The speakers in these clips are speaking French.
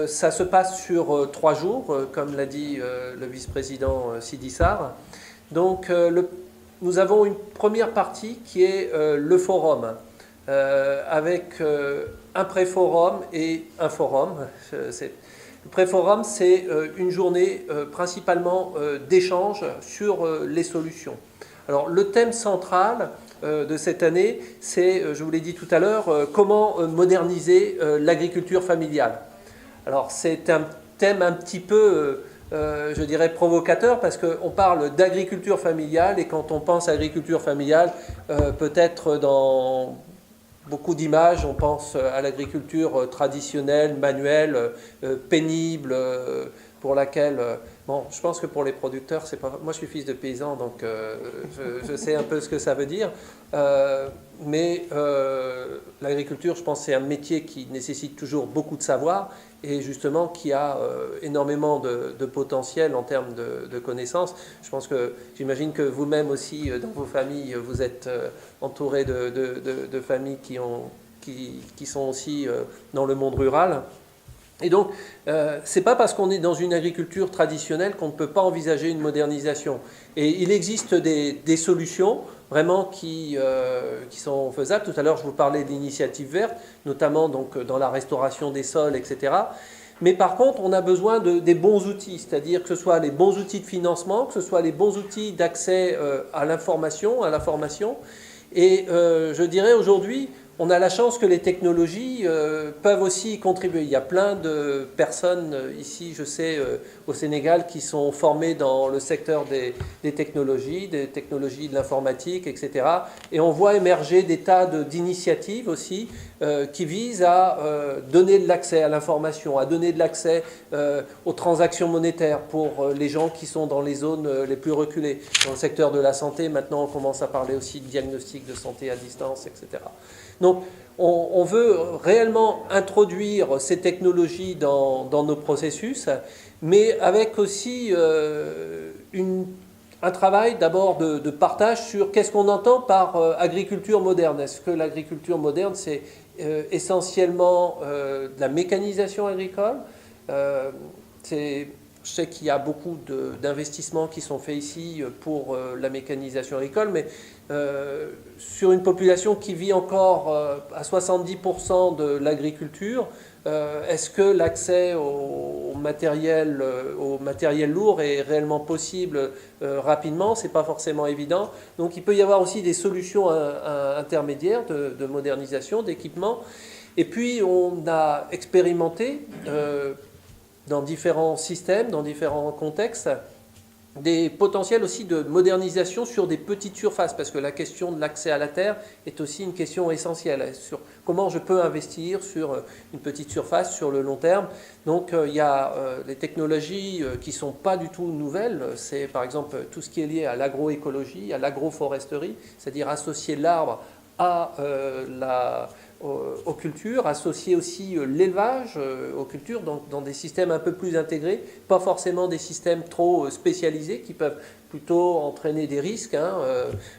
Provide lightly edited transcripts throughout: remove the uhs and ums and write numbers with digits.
Ça se passe sur 3 jours, comme l'a dit le vice-président Sidi Sarr. Donc nous avons une première partie qui est le forum, avec un pré-forum et un forum. Le pré-forum, c'est une journée principalement d'échange sur les solutions. Alors le thème central de cette année, c'est, je vous l'ai dit tout à l'heure, comment moderniser l'agriculture familiale. Alors c'est un thème un petit peu, je dirais, provocateur parce qu'on parle d'agriculture familiale et quand on pense à agriculture familiale, peut-être dans beaucoup d'images, on pense à l'agriculture traditionnelle, manuelle, pénible, pour laquelle... Bon, je pense que pour les producteurs, c'est pas... Moi, je suis fils de paysan, donc je sais un peu ce que ça veut dire. Mais l'agriculture, je pense, c'est un métier qui nécessite toujours beaucoup de savoir et justement qui a énormément de potentiel en termes de connaissances. Je pense que, j'imagine que vous-même aussi, dans vos familles, vous êtes entouré de familles qui sont aussi dans le monde rural. Et donc, c'est pas parce qu'on est dans une agriculture traditionnelle qu'on ne peut pas envisager une modernisation. Et il existe des solutions vraiment qui sont faisables. Tout à l'heure, je vous parlais de l'initiative verte, notamment donc, dans la restauration des sols, etc. Mais par contre, on a besoin des bons outils, c'est-à-dire que ce soit les bons outils de financement, que ce soit les bons outils d'accès à l'information, à la formation. Et je dirais aujourd'hui, on a la chance que les technologies peuvent aussi y contribuer. Il y a plein de personnes ici, je sais, au Sénégal, qui sont formées dans le secteur des technologies de l'informatique, etc. Et on voit émerger des tas d'initiatives aussi qui visent à donner de l'accès à l'information, à donner de l'accès aux transactions monétaires pour les gens qui sont dans les zones les plus reculées. Dans le secteur de la santé, maintenant, on commence à parler aussi de diagnostic de santé à distance, etc. Donc, on veut réellement introduire ces technologies dans nos processus, mais avec aussi un travail d'abord de partage sur qu'est-ce qu'on entend par agriculture moderne. Est-ce que l'agriculture moderne, c'est essentiellement de la mécanisation agricole? Je sais qu'il y a beaucoup d'investissements qui sont faits ici pour la mécanisation agricole, mais sur une population qui vit encore à 70% de l'agriculture, est-ce que l'accès au matériel lourd est réellement possible rapidement? Ce n'est pas forcément évident. Donc il peut y avoir aussi des solutions intermédiaires de modernisation, d'équipement. Et puis on a expérimenté dans différents systèmes, dans différents contextes, des potentiels aussi de modernisation sur des petites surfaces, parce que la question de l'accès à la terre est aussi une question essentielle, sur comment je peux investir sur une petite surface sur le long terme. Donc il y a des technologies qui ne sont pas du tout nouvelles, c'est par exemple tout ce qui est lié à l'agroécologie, à l'agroforesterie, c'est-à-dire associer l'arbre à aux cultures, associer aussi l'élevage aux cultures dans des systèmes un peu plus intégrés, pas forcément des systèmes trop spécialisés qui peuvent plutôt entraîner des risques.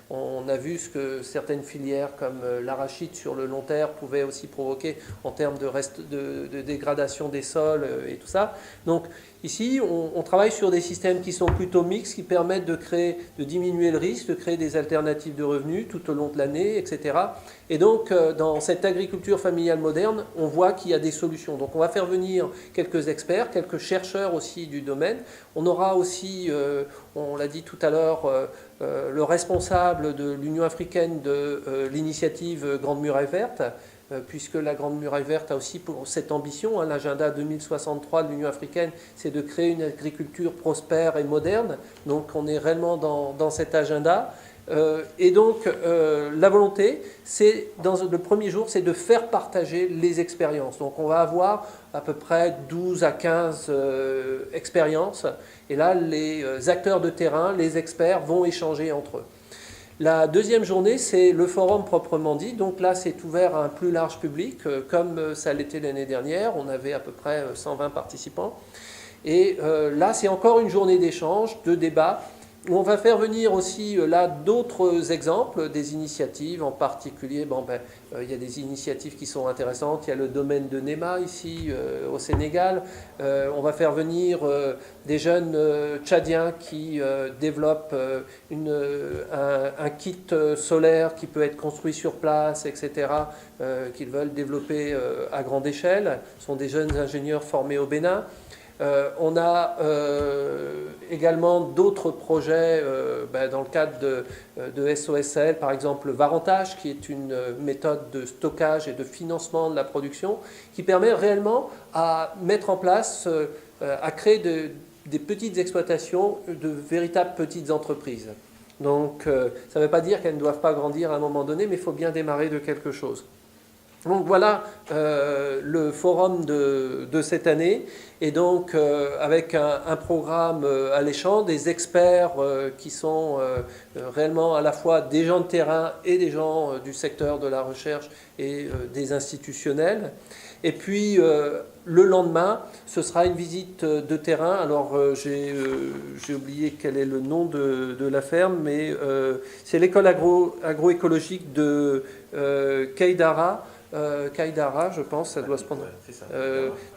On a vu ce que certaines filières comme l'arachide sur le long terme pouvaient aussi provoquer en termes de dégradation des sols et tout ça. Donc ici, on travaille sur des systèmes qui sont plutôt mixtes, qui permettent de diminuer le risque, de créer des alternatives de revenus tout au long de l'année, etc. Et donc, dans cette agriculture familiale moderne, on voit qu'il y a des solutions. Donc, on va faire venir quelques experts, quelques chercheurs aussi du domaine. On aura aussi, on l'a dit tout à l'heure, le responsable de l'Union africaine de l'initiative Grande Muraille Verte, puisque la Grande Muraille Verte a aussi pour cette ambition, l'agenda 2063 de l'Union africaine, c'est de créer une agriculture prospère et moderne. Donc on est réellement dans cet agenda. Et donc la volonté, c'est dans le premier jour, c'est de faire partager les expériences. Donc on va avoir à peu près 12 à 15 expériences. Et là, les acteurs de terrain, les experts vont échanger entre eux. La deuxième journée, c'est le forum proprement dit. Donc là, c'est ouvert à un plus large public, comme ça l'était l'année dernière. On avait à peu près 120 participants. Et là, c'est encore une journée d'échange, de débat. On va faire venir aussi là d'autres exemples, des initiatives en particulier. Il y a des initiatives qui sont intéressantes. Il y a le domaine de NEMA ici au Sénégal. On va faire venir des jeunes tchadiens qui développent un kit solaire qui peut être construit sur place, etc., qu'ils veulent développer à grande échelle. Ce sont des jeunes ingénieurs formés au Bénin. On a également d'autres projets dans le cadre de SOSL, par exemple le Varantage, qui est une méthode de stockage et de financement de la production, qui permet réellement à mettre en place, à créer des petites exploitations, de véritables petites entreprises. Donc ça ne veut pas dire qu'elles ne doivent pas grandir à un moment donné, mais il faut bien démarrer de quelque chose. Donc voilà le forum de cette année, et donc avec un programme alléchant, des experts qui sont réellement à la fois des gens de terrain et des gens du secteur de la recherche et des institutionnels. Et puis le lendemain, ce sera une visite de terrain. Alors j'ai oublié quel est le nom de la ferme, mais c'est l'école agroécologique de Kaydara. Kaydara, je pense, ça doit se prendre.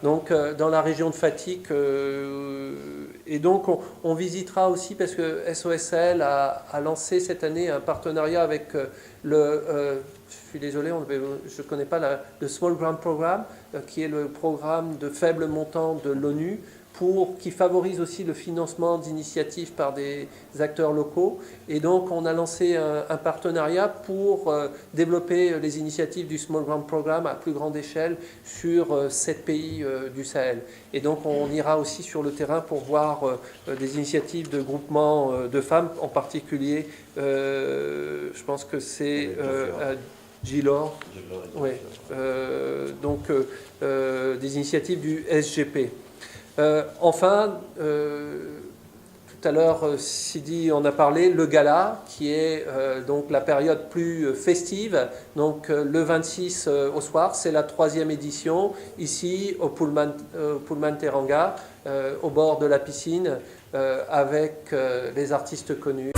Donc, dans la région de Fatick. Et donc, on visitera aussi, parce que SOSL a lancé cette année un partenariat avec je suis désolé, je ne connais pas le Small Grant Program, qui est le programme de faible montant de l'ONU, qui favorise aussi le financement d'initiatives par des acteurs locaux. Et donc, on a lancé un partenariat pour développer les initiatives du Small Grant Programme à plus grande échelle sur 7 pays du Sahel. Et donc, on ira aussi sur le terrain pour voir des initiatives de groupements de femmes, en particulier, je pense que c'est à Djilor, oui, donc des initiatives du SGP. Enfin, tout à l'heure, Sidi en a parlé, le gala, qui est donc la période plus festive, donc le 26 au soir, c'est la 3e édition, ici au Pullman Teranga, au bord de la piscine, avec les artistes connus.